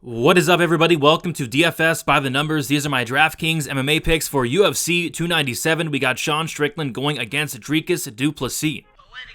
What is up, everybody? Welcome to DFS by the Numbers. These are my Draftkings MMA picks for UFC 297. We got Sean Strickland going against Dricus du Plessis.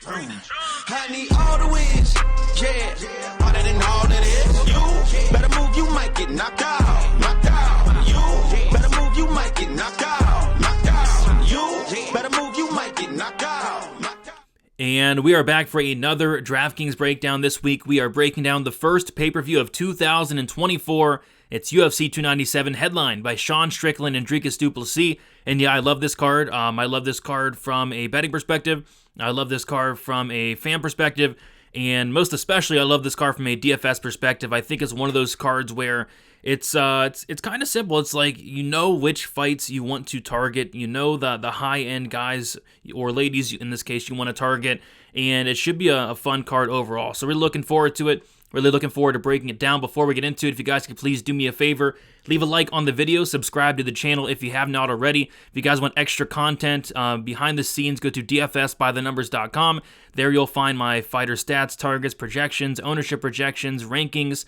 I need all the wins, yeah. Harder than all that is. You better move, you might get knocked out, knocked out. You better move, you might get knocked out, knocked out. You better move, you might get knocked out, knocked out. And we are back for another DraftKings breakdown. This week we are breaking down the first pay-per-view of 2024. It's UFC 297, headlined by Sean Strickland and Dricus du Plessis. And yeah, I love this card. I love this card from a betting perspective. I love this card from a fan perspective. And most especially, I love this card from a DFS perspective. I think it's one of those cards where it's kind of simple. It's like, you know which fights you want to target. You know the high-end guys or ladies, in this case, you want to target. And it should be a fun card overall. So we're looking forward to it. Really looking forward to breaking it down. Before we get into it, if you guys could please do me a favor, leave a like on the video, subscribe to the channel if you have not already. If you guys want extra content behind the scenes, go to dfsbythenumbers.com. There you'll find my fighter stats, targets, projections, ownership projections, rankings,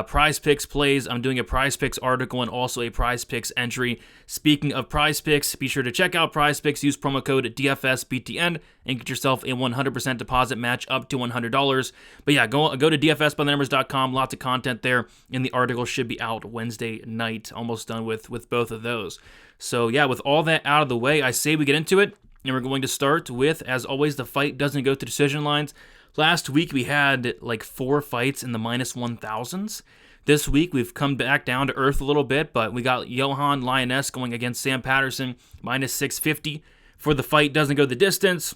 prize picks plays. I'm doing a prize picks article and also a prize picks entry. Speaking of prize picks, be sure to check out prize picks. Use promo code DFSBTN and get yourself a 100% deposit match up to $100. But yeah, go to dfsbythenumbers.com. Lots of content there, and the article should be out Wednesday night. Almost done with both of those. So yeah, with all that out of the way, I say we get into it. And we're going to start with, as always, the fight doesn't go to decision lines. Last week we had like 4 fights in the minus 1,000s. This week we've come back down to earth a little bit, but we got Johan Lioness going against Sam Patterson, minus 650 for the fight doesn't go the distance.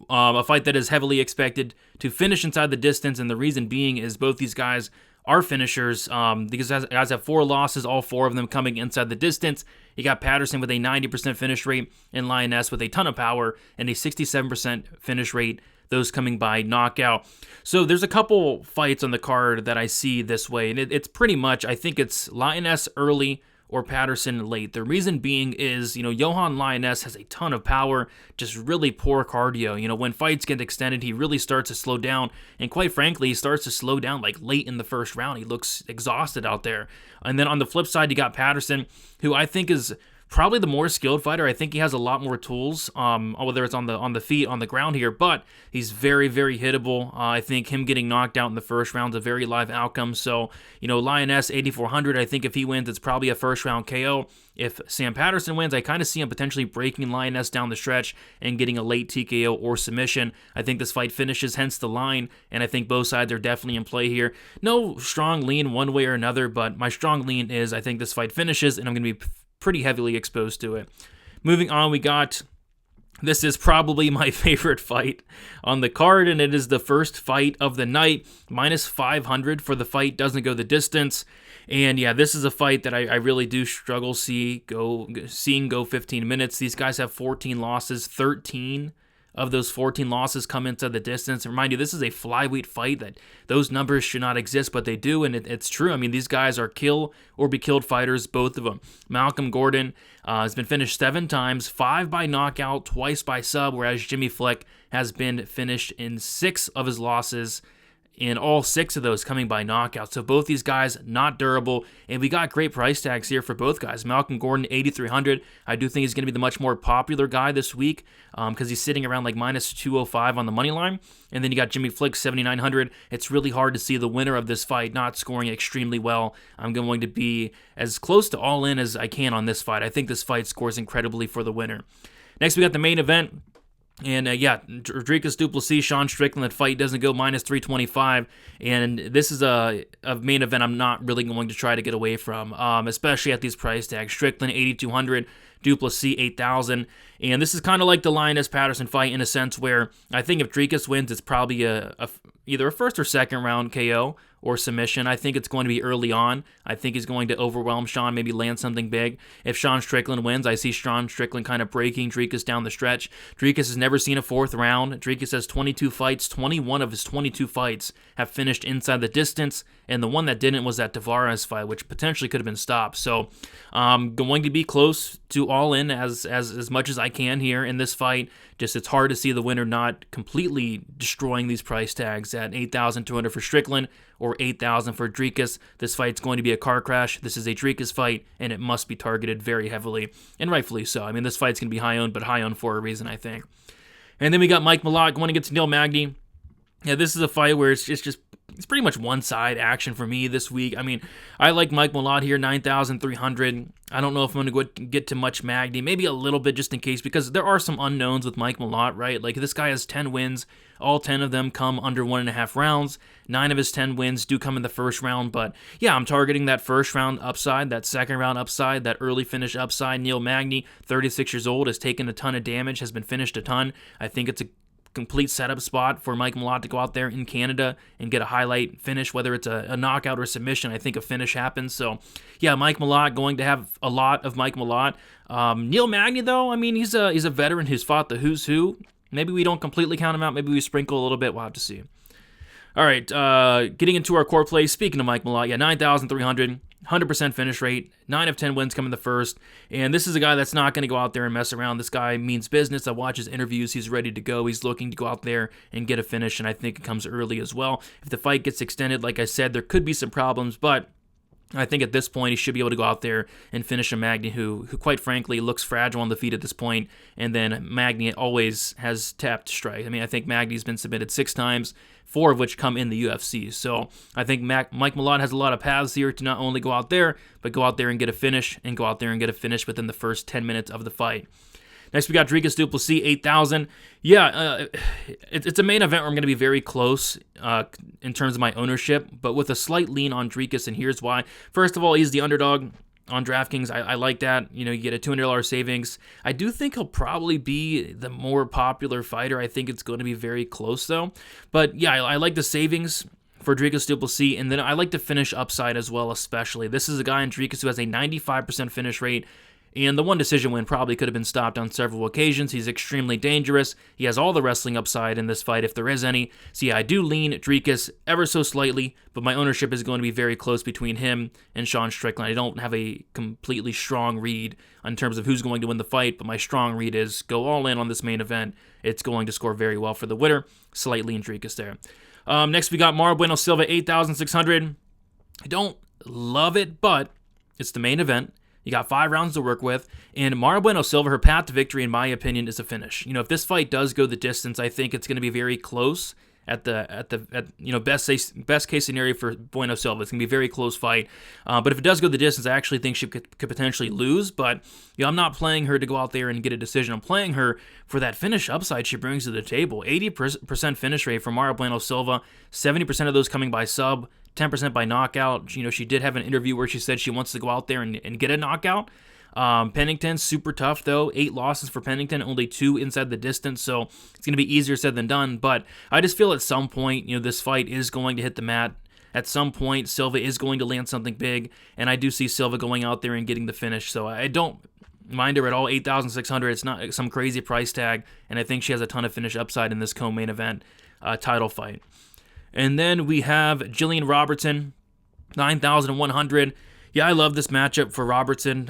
A fight that is heavily expected to finish inside the distance, and the reason being is both these guys are finishers. These guys have 4 losses, all 4 of them coming inside the distance. You got Patterson with a 90% finish rate and Lioness with a ton of power and a 67% finish rate, those coming by knockout. So there's a couple fights on the card that I see this way, and it's pretty much, I think it's Lioness early or Patterson late. The reason being is, Johan Lioness has a ton of power, just really poor cardio. When fights get extended, he really starts to slow down, and quite frankly, he starts to slow down like late in the first round. He looks exhausted out there. And then on the flip side, you got Patterson, who I think is probably the more skilled fighter. I think he has a lot more tools, whether it's on the feet, on the ground here, but he's very, very hittable. I think him getting knocked out in the first round is a very live outcome. So, Lioness, 8,400, I think if he wins, it's probably a first-round KO. If Sam Patterson wins, I kind of see him potentially breaking Lioness down the stretch and getting a late TKO or submission. I think this fight finishes, hence the line, and I think both sides are definitely in play here. No strong lean one way or another, but my strong lean is I think this fight finishes, and I'm going to be pretty heavily exposed to it. Moving on, this is probably my favorite fight on the card, and it is the first fight of the night. Minus 500 for the fight doesn't go the distance. And yeah, this is a fight that I really do struggle seeing go 15 minutes. These guys have 14 losses, 13 of those 14 losses come inside the distance. And remind you, this is a flyweight fight that those numbers should not exist, but they do, and it's true. I mean, these guys are kill or be killed fighters, both of them. Malcolm Gordon has been finished 7 times, 5 by knockout, twice by sub, whereas Jimmy Flick has been finished in 6 of his losses, in all 6 of those coming by knockout. So both these guys not durable, and we got great price tags here for both guys. Malcolm Gordon, 8,300. I do think he's going to be the much more popular guy this week because he's sitting around like minus 205 on the money line. And then you got Jimmy Flick, 7,900. It's really hard to see the winner of this fight not scoring extremely well. I'm going to be as close to all in as I can on this fight. I think this fight scores incredibly for the winner. Next, we got the main event. And Dricus du Plessis, Sean Strickland, that fight doesn't go minus 325. And this is a main event I'm not really going to try to get away from, especially at these price tags. Strickland, 8,200. du Plessis, 8,000. And this is kind of like the Lioness Patterson fight in a sense where I think if Dricus wins, it's probably either a first or second round KO or submission. I think it's going to be early on. I think he's going to overwhelm Sean, maybe land something big. If Sean Strickland wins, I see Sean Strickland kind of breaking Dricus down the stretch. Dricus has never seen a 4th round. Dricus has 22 fights. 21 of his 22 fights have finished inside the distance, and the one that didn't was that Tavares fight, which potentially could have been stopped. So I'm going to be close to all in as much as I can here in this fight. Just it's hard to see the winner not completely destroying these price tags at $8,200 for Strickland or $8,000 for Dricus. This fight's going to be a car crash. This is a Dricus fight, and it must be targeted very heavily, and rightfully so. I mean, this fight's going to be high-owned, but high-owned for a reason, I think. And then we got Mike Malott going against Neil Magny. Yeah, this is a fight where it's pretty much one-side action for me this week. I mean, I like Mike Malott here, 9,300. I don't know if I'm going to get to much Magny, maybe a little bit just in case, because there are some unknowns with Mike Malott, right? Like, this guy has 10 wins. All 10 of them come under 1.5 rounds. 9 of his 10 wins do come in the first round, but yeah, I'm targeting that first round upside, that second round upside, that early finish upside. Neil Magny, 36 years old, has taken a ton of damage, has been finished a ton. I think it's a complete setup spot for Mike Malott to go out there in Canada and get a highlight finish, whether it's a knockout or submission. I think a finish happens. So yeah, Mike Malott going to have a lot of Mike Malott. Neil Magny, though, I mean, he's a veteran who's fought the who's who. Maybe we don't completely count him out. Maybe we sprinkle a little bit. We'll have to see. All right, getting into our core plays. Speaking of Mike Malott, yeah, 9,300. 100% finish rate, 9 of 10 wins come in the first, and this is a guy that's not going to go out there and mess around. This guy means business. I watch his interviews. He's ready to go. He's looking to go out there and get a finish, and I think it comes early as well. If the fight gets extended, like I said, there could be some problems, but I think at this point he should be able to go out there and finish a Magny who quite frankly looks fragile on the feet at this point, and then Magny always has tapped strike. I mean, I think Magny's been submitted 6 times, 4 of which come in the UFC. So I think Mike Malott has a lot of paths here to not only go out there, but go out there and get a finish, and go out there and get a finish within the first 10 minutes of the fight. Next, we got Dricus du Plessis, 8,000. Yeah, it's a main event where I'm going to be very close in terms of my ownership, but with a slight lean on Dricus, and here's why. First of all, he's the underdog on DraftKings. I like that. You know, you get a $200 savings. I do think he'll probably be the more popular fighter. I think it's going to be very close, though. But yeah, I like the savings for Dricus du Plessis, and then I like the finish upside as well, especially. This is a guy in Dricus who has a 95% finish rate, and the one decision win probably could have been stopped on several occasions. He's extremely dangerous. He has all the wrestling upside in this fight, if there is any. So yeah, I do lean Dricus ever so slightly, but my ownership is going to be very close between him and Sean Strickland. I don't have a completely strong read in terms of who's going to win the fight, but my strong read is go all in on this main event. It's going to score very well for the winner. Slight lean Dricus there. Next, we got Mara Bueno Silva, 8,600. I don't love it, but it's the main event. You got 5 rounds to work with, and Mara Bueno Silva, her path to victory, in my opinion, is a finish. You know, if this fight does go the distance, I think it's going to be very close at best case scenario for Bueno Silva. It's going to be a very close fight. But if it does go the distance, I actually think she could potentially lose. But you know, I'm not playing her to go out there and get a decision. I'm playing her for that finish upside she brings to the table. 80% finish rate for Mara Bueno Silva, 70% of those coming by sub, 10% by knockout. You know, she did have an interview where she said she wants to go out there and get a knockout. Pennington, super tough though. 8 losses for Pennington, only 2 inside the distance, so it's going to be easier said than done. But I just feel at some point, you know, this fight is going to hit the mat. At some point, Silva is going to land something big, and I do see Silva going out there and getting the finish. So I don't mind her at all. 8,600. It's not some crazy price tag, and I think she has a ton of finish upside in this co-main event title fight. And then we have Jillian Robertson, 9,100. Yeah, I love this matchup for Robertson.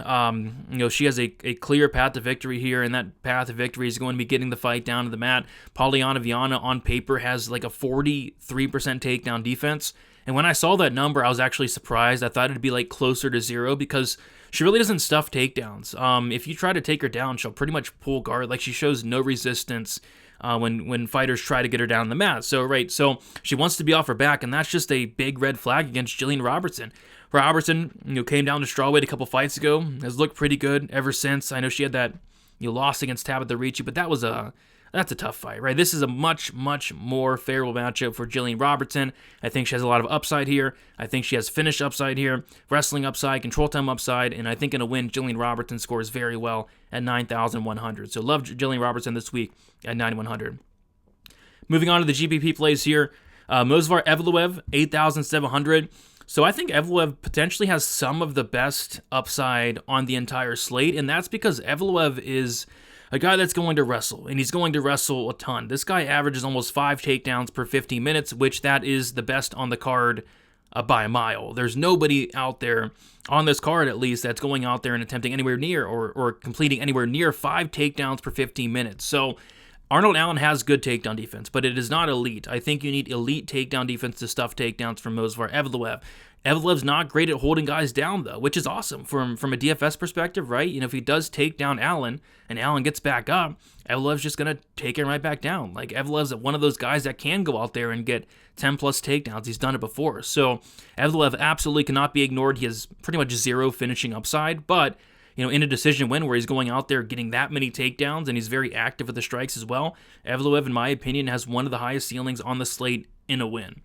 You know, she has a clear path to victory here, and that path to victory is going to be getting the fight down to the mat. Polyana Viana on paper has like a 43% takedown defense. And when I saw that number, I was actually surprised. I thought it'd be like closer to 0 because she really doesn't stuff takedowns. If you try to take her down, she'll pretty much pull guard. Like, she shows no resistance when fighters try to get her down the mat. So she wants to be off her back, and that's just a big red flag against Jillian Robertson. Robertson, you know, came down to strawweight a couple fights ago, has looked pretty good ever since. I know she had that, you know, loss against Tabitha Ricci, but that's a tough fight, right? This is a much, much more favorable matchup for Jillian Robertson. I think she has a lot of upside here. I think she has finish upside here, wrestling upside, control time upside, and I think in a win, Jillian Robertson scores very well at 9,100. So love Jillian Robertson this week at 9,100. Moving on to the GPP plays here. Movsar Evloev, 8,700. So I think Evloev potentially has some of the best upside on the entire slate, and that's because Evloev is a guy that's going to wrestle, and he's going to wrestle a ton. This guy averages almost 5 takedowns per 15 minutes, which that is the best on the card by a mile. There's nobody out there, on this card at least, that's going out there and attempting anywhere near or completing anywhere near 5 takedowns per 15 minutes. So Arnold Allen has good takedown defense, but it is not elite. I think you need elite takedown defense to stuff takedowns from Movsar Evloev. Evloev's not great at holding guys down, though, which is awesome from a DFS perspective, right? If he does take down Allen and Allen gets back up, Evloev's just going to take him right back down. Like, Evloev's one of those guys that can go out there and get 10-plus takedowns. He's done it before. So Evloev absolutely cannot be ignored. He has pretty much zero finishing upside, but in a decision win where he's going out there getting that many takedowns and he's very active with the strikes as well, Evloev, in my opinion, has one of the highest ceilings on the slate in a win.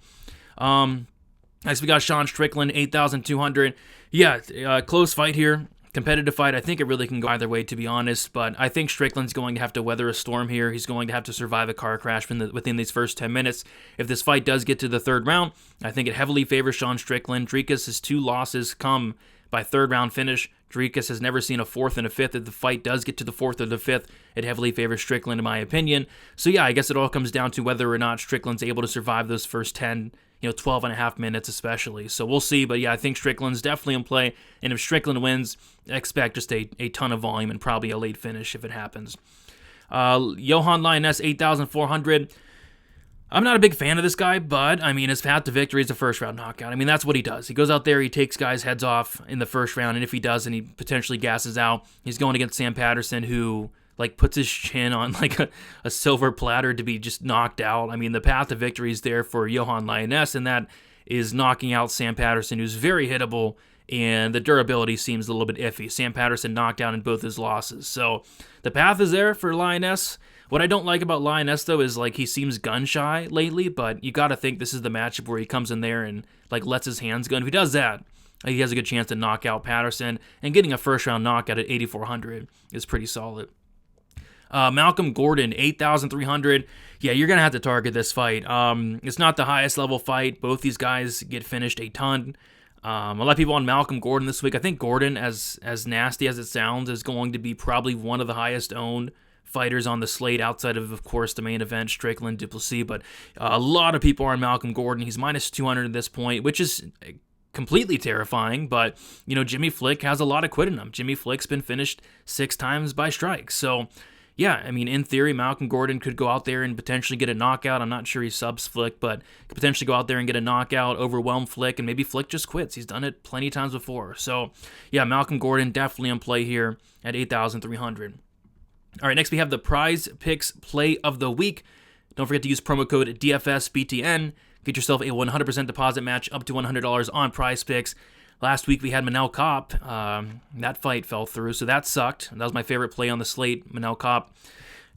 Next, we got Sean Strickland, 8,200. Yeah, close fight here. Competitive fight. I think it really can go either way, to be honest, but I think Strickland's going to have to weather a storm here. He's going to have to survive a car crash within these first 10 minutes. If this fight does get to the third round, I think it heavily favors Sean Strickland. Dricus' 2 losses come by third round finish. Dricus has never seen a fourth and a fifth. If the fight does get to the fourth or the fifth, it heavily favors Strickland, in my opinion. So yeah, I guess it all comes down to whether or not Strickland's able to survive those first 10, 12 and a half minutes especially. So we'll see, but yeah, I think Strickland's definitely in play, and if Strickland wins, expect just a ton of volume and probably a late finish if it happens. Johan Lioness, 8,400. I'm not a big fan of this guy, but, his path to victory is a first-round knockout. That's what he does. He goes out there, he takes guys' heads off in the first round, and if he does, and he potentially gasses out, he's going against Sam Patterson, who puts his chin on a silver platter to be just knocked out. The path to victory is there for Johan Lioness, and that is knocking out Sam Patterson, who's very hittable, and the durability seems a little bit iffy. Sam Patterson knocked out in both his losses. So the path is there for Lioness. What I don't like about Lioness, though, is he seems gun-shy lately, but you got to think this is the matchup where he comes in there and lets his hands go. And if he does that, he has a good chance to knock out Patterson, and getting a first-round knockout at 8,400 is pretty solid. Malcolm Gordon, 8,300. Yeah, you're going to have to target this fight. It's not the highest level fight. Both these guys get finished a ton. A lot of people on Malcolm Gordon this week. I think Gordon, as nasty as it sounds, is going to be probably one of the highest owned fighters on the slate outside of course, the main event, Strickland, Duplessis. But a lot of people are on Malcolm Gordon. He's minus 200 at this point, which is completely terrifying, but Jimmy Flick has a lot of quit in him. Jimmy Flick's been finished 6 times by strikes. So yeah, in theory, Malcolm Gordon could go out there and potentially get a knockout. I'm not sure he subs Flick, but could potentially go out there and get a knockout, overwhelm Flick, and maybe Flick just quits. He's done it plenty of times before. So yeah, Malcolm Gordon definitely in play here at 8,300. All right, next we have the Prize Picks Play of the Week. Don't forget to use promo code DFSBTN. Get yourself a 100% deposit match up to $100 on Prize Picks. Last week we had Manel Kopp. That fight fell through, so that sucked. That was my favorite play on the slate, Manel Kopp.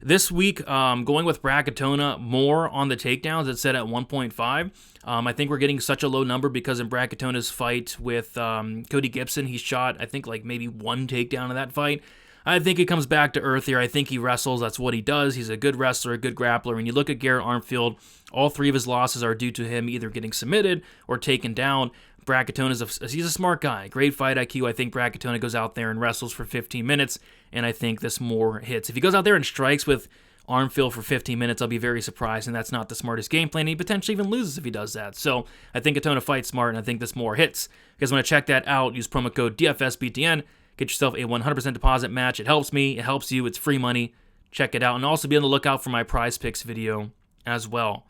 This week, going with Bracatona more on the takedowns. It's set at 1.5. I think we're getting such a low number because in Bracatona's fight with Cody Gibson, he shot, I think, maybe 1 takedown in that fight. I think he comes back to earth here. I think he wrestles. That's what he does. He's a good wrestler, a good grappler. When you look at Garrett Armfield, all 3 of his losses are due to him either getting submitted or taken down. Bracatona's he's a smart guy. Great fight IQ. I think Bracatona goes out there and wrestles for 15 minutes, and I think this more hits. If he goes out there and strikes with Armfield for 15 minutes, I'll be very surprised, and that's not the smartest game plan. He potentially even loses if he does that. So I think Katona fights smart, and I think this more hits. You guys want to check that out, use promo code DFSBTN. Get yourself a 100% deposit match. It helps me. It helps you. It's free money. Check it out. And also be on the lookout for my Prize Picks video as well.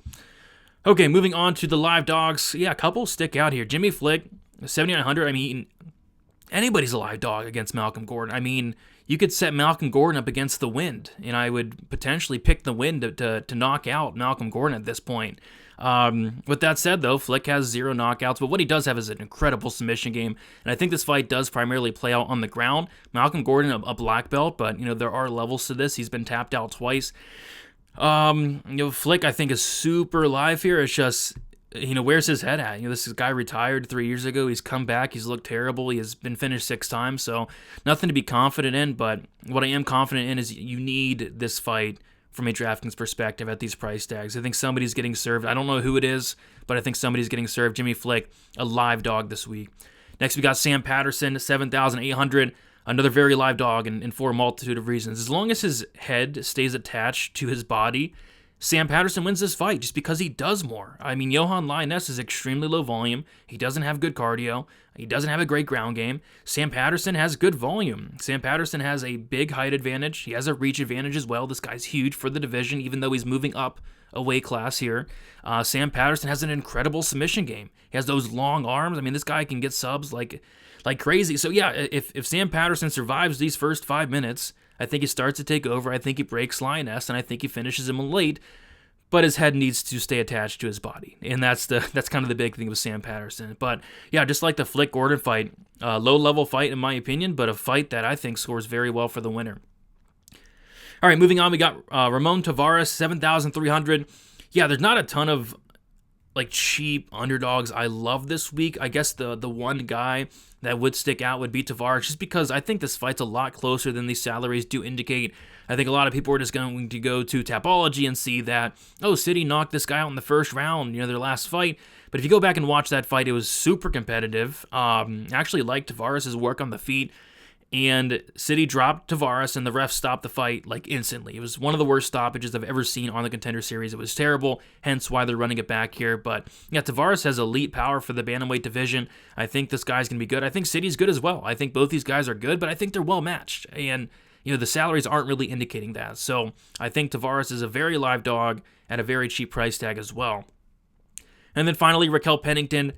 Okay, moving on to the live dogs. Yeah, a couple stick out here. Jimmy Flick, 7,900. Anybody's a live dog against Malcolm Gordon. You could set Malcolm Gordon up against the wind, and I would potentially pick the wind to knock out Malcolm Gordon at this point. With that said, though, Flick has 0 knockouts, but what he does have is an incredible submission game, and I think this fight does primarily play out on the ground. Malcolm Gordon, a black belt, but, there are levels to this. He's been tapped out twice. Flick, I think, is super live here. It's just, where's his head at? This guy retired 3 years ago. He's come back. He's looked terrible. He has been finished 6 times, so nothing to be confident in, but what I am confident in is you need this fight from a DraftKings perspective at these price tags. I think somebody's getting served. I don't know who it is, but I think somebody's getting served. Jimmy Flick, a live dog this week. Next, we got Sam Patterson, 7,800. Another very live dog and for a multitude of reasons. As long as his head stays attached to his body, Sam Patterson wins this fight just because he does more. I mean, Johan Lioness is extremely low volume. He doesn't have good cardio. He doesn't have a great ground game. Sam Patterson has good volume. Sam Patterson has a big height advantage. He has a reach advantage as well. This guy's huge for the division, even though he's moving up a weight class here. Sam Patterson has an incredible submission game. He has those long arms. I mean, this guy can get subs like crazy. So yeah, if Sam Patterson survives these first 5 minutes, I think he starts to take over. I think he breaks Lioness, and I think he finishes him late. But his head needs to stay attached to his body, and that's kind of the big thing with Sam Patterson. But yeah, just like the Flick Gordon fight, low-level fight in my opinion, but a fight that I think scores very well for the winner. All right, moving on, we got Ramon Tavares, 7,300. Yeah, there's not a ton of like cheap underdogs I love this week. I guess the one guy that would stick out would be Tavares, just because I think this fight's a lot closer than these salaries do indicate. I think a lot of people are just going to go to Tapology and see that, oh, City knocked this guy out in the first round, their last fight. But if you go back and watch that fight, it was super competitive. Actually liked Tavares' work on the feet. And City dropped Tavares, and the ref stopped the fight like instantly. It was one of the worst stoppages I've ever seen on the Contender Series. It was terrible, hence why they're running it back here. But yeah, Tavares has elite power for the bantamweight division. I think this guy's going to be good. I think City's good as well. I think both these guys are good, but I think they're well matched. And the salaries aren't really indicating that. So I think Tavares is a very live dog at a very cheap price tag as well. And then finally, Raquel Pennington,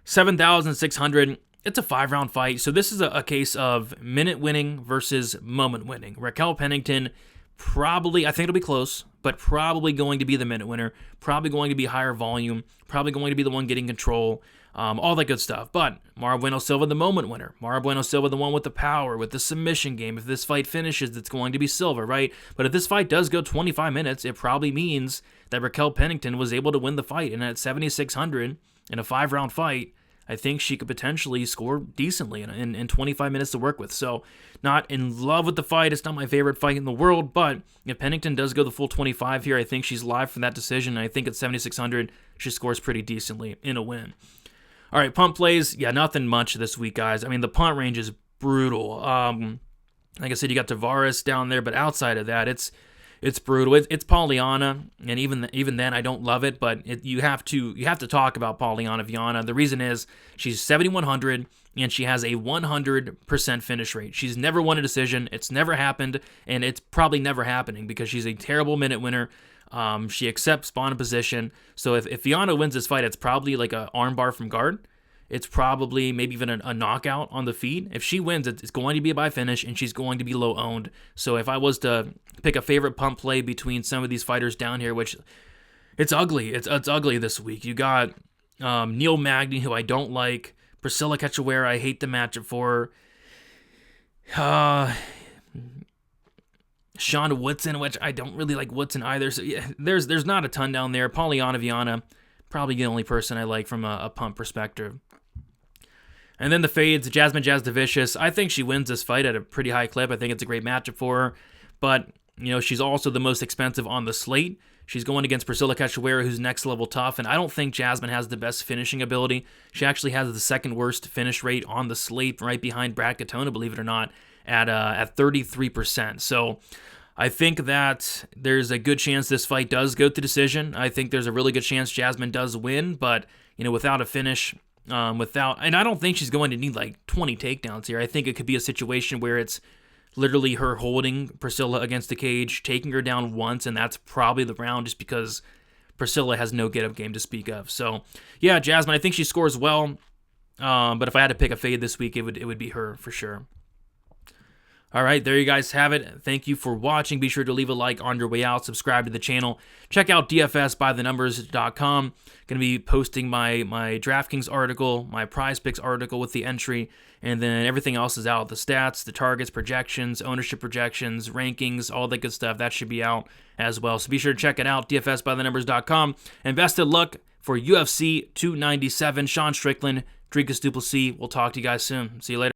7,600. It's a 5-round fight, so this is a case of minute winning versus moment winning. Raquel Pennington probably, I think it'll be close, but probably going to be the minute winner, probably going to be higher volume, probably going to be the one getting control, all that good stuff. But Mara Bueno Silva, the moment winner. Mara Bueno Silva, the one with the power, with the submission game. If this fight finishes, it's going to be Silva, right? But if this fight does go 25 minutes, it probably means that Raquel Pennington was able to win the fight. And at 7,600 in a 5-round fight, I think she could potentially score decently in 25 minutes to work with. So not in love with the fight. It's not my favorite fight in the world, but if Pennington does go the full 25 here, I think she's live for that decision. And I think at 7,600, she scores pretty decently in a win. All right, punt plays. Yeah, nothing much this week, guys. I mean, the punt range is brutal. Like I said, you got Tavares down there, but outside of that, it's brutal. It's Polyana, and even then, I don't love it. But you have to talk about Polyana Viana. The reason is she's 7,100, and she has a 100% finish rate. She's never won a decision. It's never happened, and it's probably never happening because she's a terrible minute winner. She accepts spawn position. So if Viana wins this fight, it's probably like an armbar from guard. It's probably maybe even a knockout on the feet. If she wins, it's going to be a by finish, and she's going to be low owned. So if I was to pick a favorite pump play between some of these fighters down here, which it's ugly. It's ugly this week. You got Neil Magny, who I don't like. Priscilla Cachoeira, I hate the matchup for her. Sean Woodson, which I don't really like Woodson either. So yeah, there's not a ton down there. Polyana Viana, probably the only person I like from a pump perspective. And then the fades, Jasmine Jasdavicius. I think she wins this fight at a pretty high clip. I think it's a great matchup for her. But, she's also the most expensive on the slate. She's going against Priscilla Cachoeira, who's next level tough. And I don't think Jasmine has the best finishing ability. She actually has the second worst finish rate on the slate, right behind Brad Katona, believe it or not, at 33%. So I think that there's a good chance this fight does go to decision. I think there's a really good chance Jasmine does win. But, without a finish... and I don't think she's going to need like 20 takedowns here. I think it could be a situation where it's literally her holding Priscilla against the cage, taking her down once, and that's probably the round just because Priscilla has no get-up game to speak of. So, yeah, Jasmine, I think she scores well, but if I had to pick a fade this week, it would be her for sure. All right, there you guys have it. Thank you for watching. Be sure to leave a like on your way out. Subscribe to the channel. Check out dfsbythenumbers.com. Going to be posting my DraftKings article, my Prize Picks article with the entry, and then everything else is out. The stats, the targets, projections, ownership projections, rankings, all that good stuff. That should be out as well. So be sure to check it out, dfsbythenumbers.com. And best of luck for UFC 297. Sean Strickland, Dricus Duplessis. We'll talk to you guys soon. See you later.